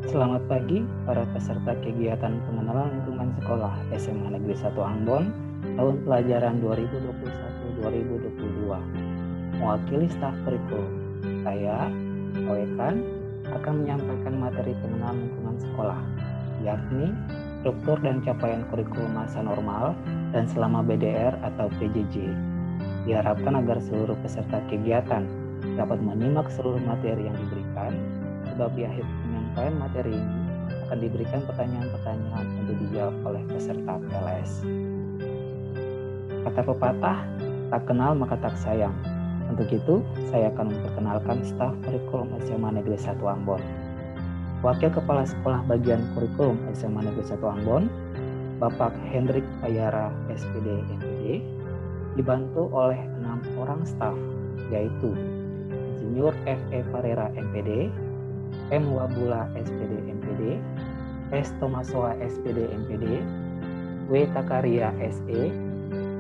Selamat pagi para peserta kegiatan pengenalan lingkungan sekolah SMA Negeri 1 Ambon tahun pelajaran 2021-2022. Mewakili staf kurikulum, saya, Awekan, akan menyampaikan materi pengenalan lingkungan sekolah, yakni struktur dan capaian kurikulum masa normal dan selama BDR atau PJJ. Diharapkan agar seluruh peserta kegiatan dapat menyimak seluruh materi yang diberikan, sebab di akhir penyampaian materi ini akan diberikan pertanyaan-pertanyaan untuk dijawab oleh peserta PLS. Kata pepatah, tak kenal maka tak sayang. Untuk itu, saya akan memperkenalkan staf kurikulum SMA Negeri 1 Ambon. Wakil Kepala Sekolah Bagian Kurikulum SMA Negeri 1 Ambon, Bapak Hendrik Payara, SPD MPD, dibantu oleh 6 orang staf, yaitu Insinyur F.E. Parera MPD, M. Wabula SPD MPD, S. Tomasoa SPD MPD, W. Takaria SE,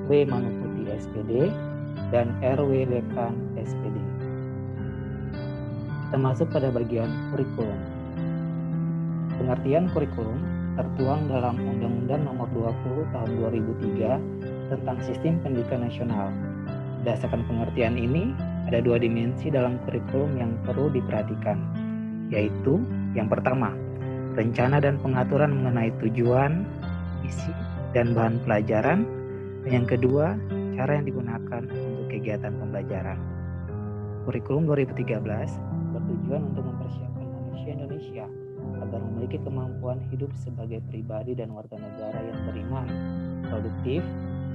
W. Manuputi SPD, dan R.W. Lekan SPD. Kita masuk pada bagian kurikulum. Pengertian kurikulum tertuang dalam Undang-Undang Nomor 20 Tahun 2003 tentang Sistem Pendidikan Nasional. Berdasarkan pengertian ini, ada dua dimensi dalam kurikulum yang perlu diperhatikan, yaitu yang pertama, rencana dan pengaturan mengenai tujuan, isi, dan bahan pelajaran, dan yang kedua, cara yang digunakan untuk kegiatan pembelajaran. Kurikulum 2013 bertujuan untuk mempersiapkan manusia Indonesia agar memiliki kemampuan hidup sebagai pribadi dan warga negara yang beriman, produktif,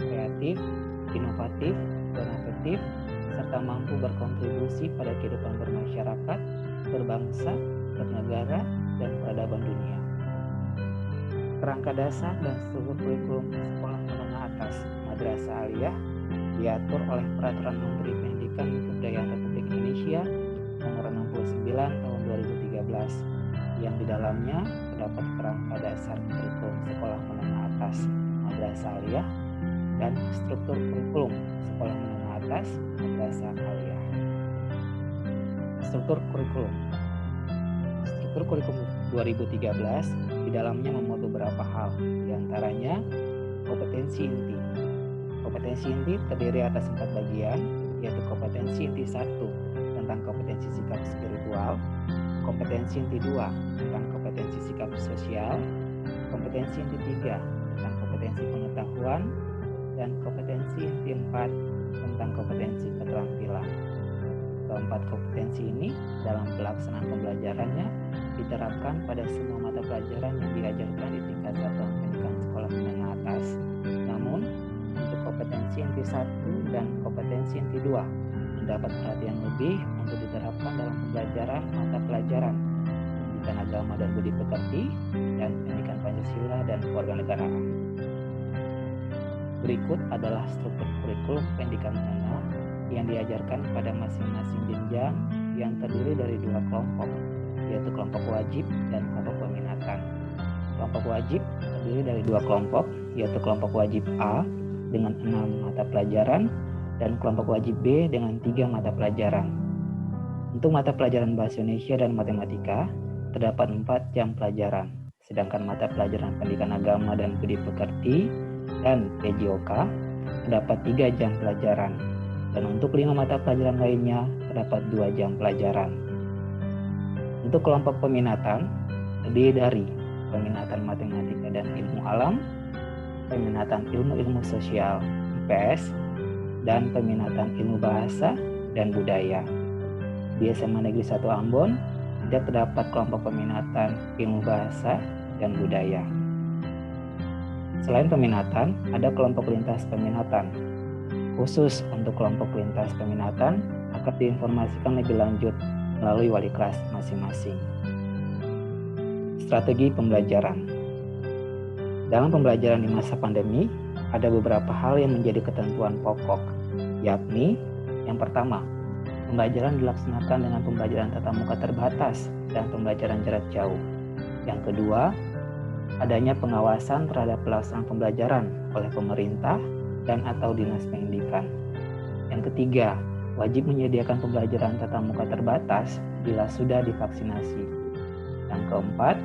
kreatif, inovatif, dan efektif, serta mampu berkontribusi pada kehidupan bermasyarakat, berbangsa, bernegara, dan peradaban dunia. Kerangka dasar dan struktur kurikulum sekolah menengah atas Madrasah Aliyah diatur oleh Peraturan Menteri Pendidikan dan Kebudayaan Republik Indonesia Nomor 69 Tahun 2013 yang di dalamnya terdapat kerangka dasar kurikulum sekolah menengah atas Madrasah Aliyah dan struktur kurikulum sekolah menengah atas Madrasah Aliyah. Struktur kurikulum 2013 di dalamnya memuat beberapa hal, diantaranya kompetensi inti. Kompetensi inti terdiri atas 4 bagian, yaitu kompetensi inti 1 tentang kompetensi sikap spiritual, kompetensi inti 2 tentang kompetensi sikap sosial, kompetensi inti 3 tentang kompetensi pengetahuan, dan kompetensi inti 4 tentang kompetensi keterampilan. Keempat kompetensi ini dalam pelaksanaan pembelajarannya diterapkan pada semua mata pelajaran yang diajarkan di tingkat satuan pendidikan sekolah menengah atas. Namun, untuk kompetensi inti 1 dan kompetensi inti 2 mendapat perhatian lebih untuk diterapkan dalam pembelajaran mata pelajaran pendidikan agama dan budi pekerti dan pendidikan Pancasila dan kewarganegaraan. Berikut adalah struktur kurikulum pendidikan menengah yang diajarkan pada masing-masing jenjang yang terdiri dari 2 kelompok, yaitu kelompok wajib dan kelompok peminatan. Kelompok wajib terdiri dari 2 kelompok, yaitu kelompok wajib A dengan 6 mata pelajaran dan kelompok wajib B dengan 3 mata pelajaran. Untuk mata pelajaran Bahasa Indonesia dan Matematika terdapat 4 jam pelajaran, sedangkan mata pelajaran Pendidikan Agama dan Budi Pekerti dan PJOK terdapat 3 jam pelajaran. Dan untuk 5 mata pelajaran lainnya terdapat 2 jam pelajaran. Untuk kelompok peminatan terdiri dari peminatan matematika dan ilmu alam, peminatan ilmu-ilmu sosial IPS, dan peminatan ilmu bahasa dan budaya. Di SMA Negeri 1 Ambon tidak terdapat kelompok peminatan ilmu bahasa dan budaya. Selain peminatan, ada kelompok lintas peminatan. Khusus untuk kelompok lintas peminatan akan diinformasikan lebih lanjut melalui wali kelas masing-masing. Strategi pembelajaran. Dalam pembelajaran di masa pandemi, ada beberapa hal yang menjadi ketentuan pokok, yakni yang pertama, pembelajaran dilaksanakan dengan pembelajaran tatap muka terbatas dan pembelajaran jarak jauh. Yang kedua, adanya pengawasan terhadap pelaksanaan pembelajaran oleh pemerintah dan atau dinas pendidikan. Yang ketiga, wajib menyediakan pembelajaran tatap muka terbatas bila sudah divaksinasi. Yang keempat,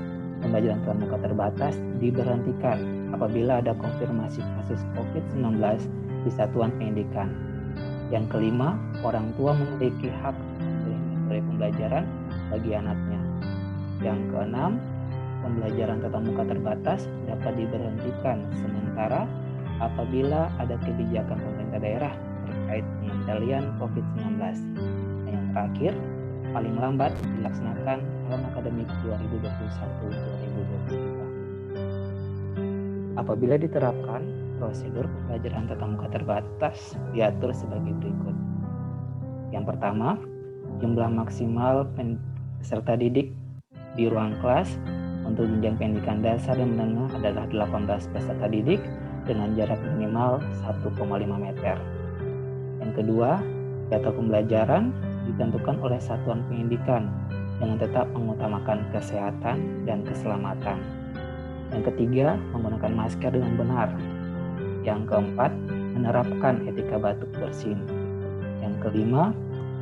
pembelajaran tatap muka terbatas diberhentikan apabila ada konfirmasi kasus COVID-19 di satuan pendidikan. Yang kelima, orang tua memiliki hak memilih metode pembelajaran bagi anaknya. Yang keenam, pembelajaran tatap muka terbatas dapat diberhentikan sementara apabila ada kebijakan pemerintah daerah terkait pengendalian COVID-19. Dan yang terakhir, paling lambat dilaksanakan tahun akademik 2021-2022. Apabila diterapkan, prosedur pembelajaran tatap muka terbatas diatur sebagai berikut. Yang pertama, jumlah maksimal peserta didik di ruang kelas untuk jenjang pendidikan dasar dan menengah adalah 18 peserta didik dengan jarak minimal 1,5 meter. Yang kedua, jadwal pembelajaran ditentukan oleh satuan pendidikan dengan tetap mengutamakan kesehatan dan keselamatan. Yang ketiga, menggunakan masker dengan benar. Yang keempat, menerapkan etika batuk bersin. Yang kelima,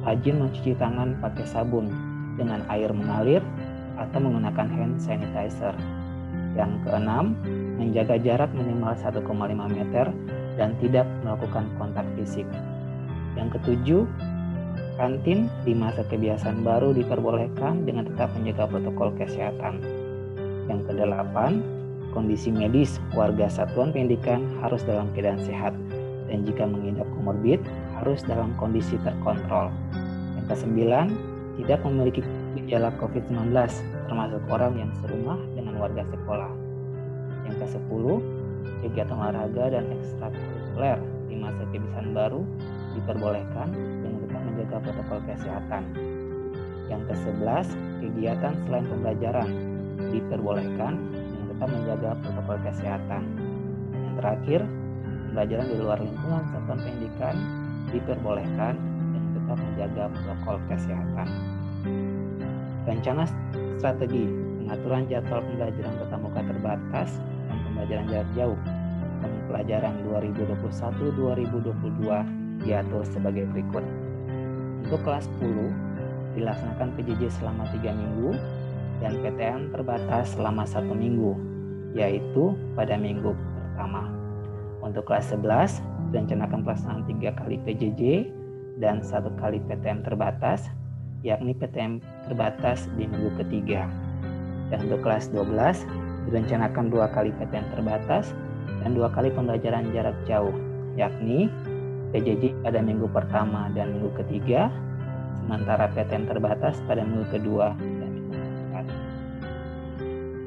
rajin mencuci tangan pakai sabun dengan air mengalir atau menggunakan hand sanitizer. Yang keenam, menjaga jarak minimal 1,5 meter dan tidak melakukan kontak fisik. Yang ketujuh, kantin di masa kebiasaan baru diperbolehkan dengan tetap menjaga protokol kesehatan. Yang kedelapan, kondisi medis warga satuan pendidikan harus dalam keadaan sehat dan jika mengidap komorbid harus dalam kondisi terkontrol. Yang kesembilan, tidak memiliki gejala COVID-19 termasuk orang yang serumah dengan warga sekolah. Yang ke-10, kegiatan olahraga dan ekstrakurikuler di masa kebiasaan baru diperbolehkan dengan tetap menjaga protokol kesehatan. Yang ke-11, kegiatan selain pembelajaran diperbolehkan dengan tetap menjaga protokol kesehatan. Dan yang terakhir, pembelajaran di luar lingkungan satuan pendidikan diperbolehkan dengan tetap menjaga protokol kesehatan. Rencana strategi pengaturan jadwal pembelajaran tatap muka terbatas dan pembelajaran jarak jauh tahun pelajaran 2021-2022 diatur sebagai berikut. Untuk kelas 10 dilaksanakan PJJ selama 3 minggu dan PTM terbatas selama 1 minggu, yaitu pada minggu pertama. Untuk kelas 11 direncanakan pelaksanaan 3 kali PJJ dan 1 kali PTM terbatas, yakni PTM terbatas di minggu ketiga. Dan untuk kelas 12 direncanakan 2 kali PTM terbatas dan 2 kali pembelajaran jarak jauh, yakni PJJ pada minggu pertama dan minggu ketiga, sementara PTM terbatas pada minggu kedua dan minggu keempat.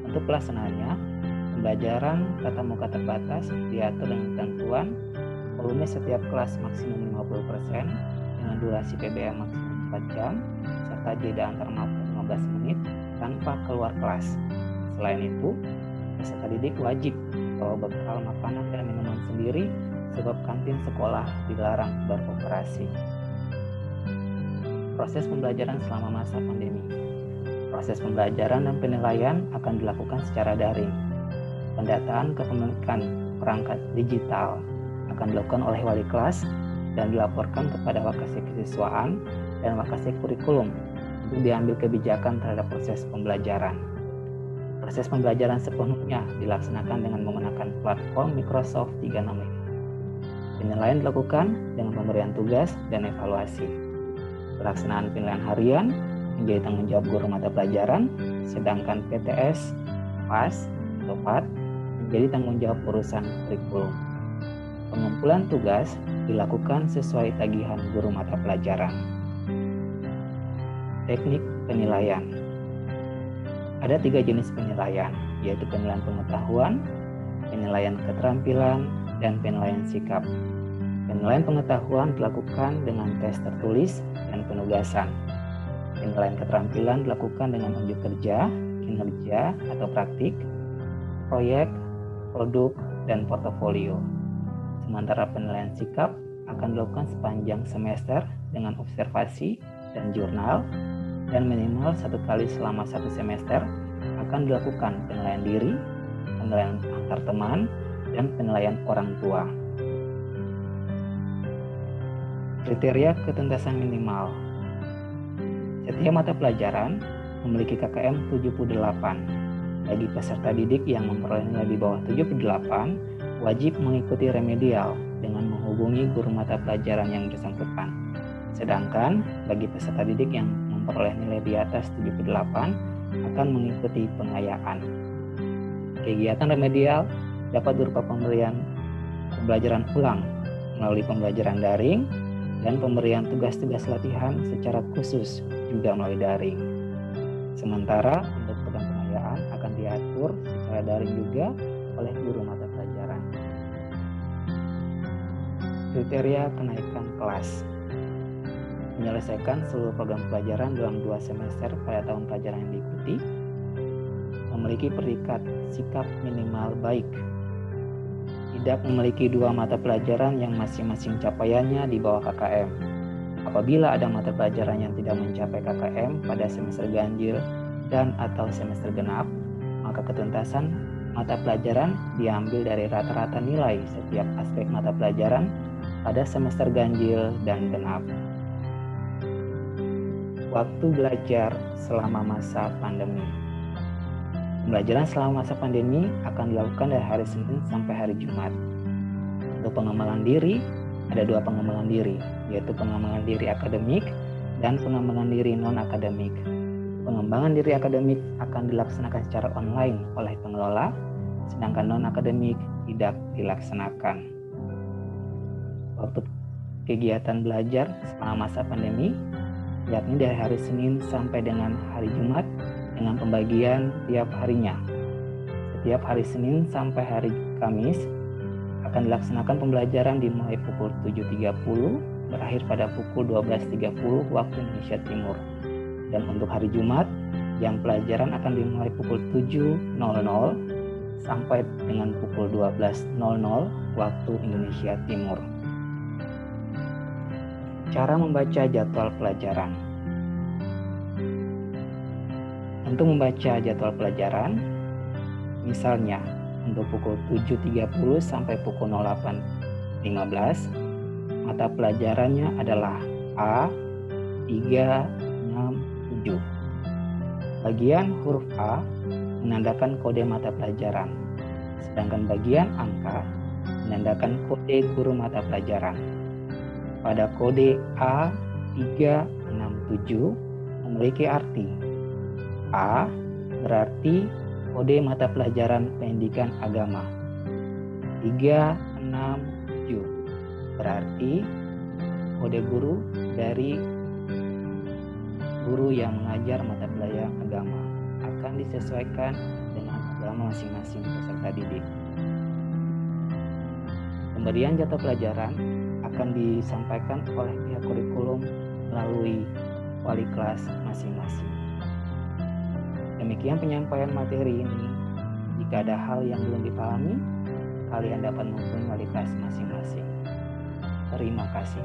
Untuk pelaksanaannya, pembelajaran tatap muka terbatas diatur dengan ketentuan volume setiap kelas maksimum 50% dengan durasi PBM maksimum 4 jam serta jeda antar mata 15 menit tanpa keluar kelas. Selain itu, peserta didik wajib bawa bekal makanan dan minuman sendiri sebab kantin sekolah dilarang beroperasi. Proses pembelajaran selama masa pandemi. Proses pembelajaran dan penilaian akan dilakukan secara daring. Pendataan kepemilikan perangkat digital akan dilakukan oleh wali kelas dan dilaporkan kepada Wakasek Kesiswaan dan Wakasek Kurikulum untuk diambil kebijakan terhadap proses pembelajaran. Proses pembelajaran sepenuhnya dilaksanakan dengan menggunakan platform Microsoft 365. Penilaian dilakukan dengan pemberian tugas dan evaluasi. Pelaksanaan penilaian harian menjadi tanggung jawab guru mata pelajaran, sedangkan PTS, PAS, atau PAT menjadi tanggung jawab urusan kurikulum. Pengumpulan tugas dilakukan sesuai tagihan guru mata pelajaran. Teknik penilaian. Ada 3 jenis penilaian, yaitu penilaian pengetahuan, penilaian keterampilan, dan penilaian sikap. Penilaian pengetahuan dilakukan dengan tes tertulis dan penugasan. Penilaian keterampilan dilakukan dengan unjuk kerja, kinerja atau praktik, proyek, produk, dan portofolio. Sementara penilaian sikap akan dilakukan sepanjang semester dengan observasi dan jurnal, dan minimal 1 kali selama 1 semester akan dilakukan penilaian diri, penilaian antar teman, dan penilaian orang tua. Kriteria ketuntasan minimal. Setiap mata pelajaran memiliki KKM 78. Bagi peserta didik yang memperoleh nilai di bawah 78, wajib mengikuti remedial dengan menghubungi guru mata pelajaran yang bersangkutan. Sedangkan bagi peserta didik yang memperoleh nilai di atas 78 akan mengikuti pengayaan. Kegiatan remedial dapat berupa pemberian pembelajaran ulang melalui pembelajaran daring dan pemberian tugas-tugas latihan secara khusus juga melalui daring. Sementara untuk program pengayaan akan diatur secara daring juga oleh guru mata pelajaran. Kriteria kenaikan kelas: menyelesaikan seluruh program pelajaran dalam 2 semester pada tahun pelajaran yang diikuti, memiliki predikat sikap minimal baik, tidak memiliki 2 mata pelajaran yang masing-masing capaiannya di bawah KKM. Apabila ada mata pelajaran yang tidak mencapai KKM pada semester ganjil dan atau semester genap, maka ketuntasan mata pelajaran diambil dari rata-rata nilai setiap aspek mata pelajaran pada semester ganjil dan genap. Waktu belajar selama masa pandemi. Pembelajaran selama masa pandemi akan dilakukan dari hari Senin sampai hari Jumat. Untuk pengembangan diri, ada 2 pengembangan diri, yaitu pengembangan diri akademik dan pengembangan diri non-akademik. Pengembangan diri akademik akan dilaksanakan secara online oleh pengelola, sedangkan non-akademik tidak dilaksanakan. Waktu kegiatan belajar selama masa pandemi, yakni dari hari Senin sampai dengan hari Jumat dengan pembagian tiap harinya. Setiap hari Senin sampai hari Kamis akan dilaksanakan pembelajaran dimulai pukul 7.30 berakhir pada pukul 12.30 waktu Indonesia Timur. Dan untuk hari Jumat, jam pelajaran akan dimulai pukul 7.00 sampai dengan pukul 12.00 waktu Indonesia Timur. Cara membaca jadwal pelajaran. Untuk membaca jadwal pelajaran, misalnya untuk pukul 7.30 sampai pukul 08.15, mata pelajarannya adalah A, 3, 6, 7. Bagian huruf A menandakan kode mata pelajaran, sedangkan bagian angka menandakan kode guru mata pelajaran. Pada kode A, 3, 6, 7 memiliki arti: A berarti kode mata pelajaran pendidikan agama. 3, 6, 7 berarti kode guru dari guru yang mengajar mata pelajaran agama, akan disesuaikan dengan agama masing-masing peserta didik. Pemberian jadwal pelajaran akan disampaikan oleh pihak kurikulum melalui wali kelas masing-masing. Demikian penyampaian materi ini. Jika ada hal yang belum dipahami, kalian dapat menghubungi wali kelas masing-masing. Terima kasih.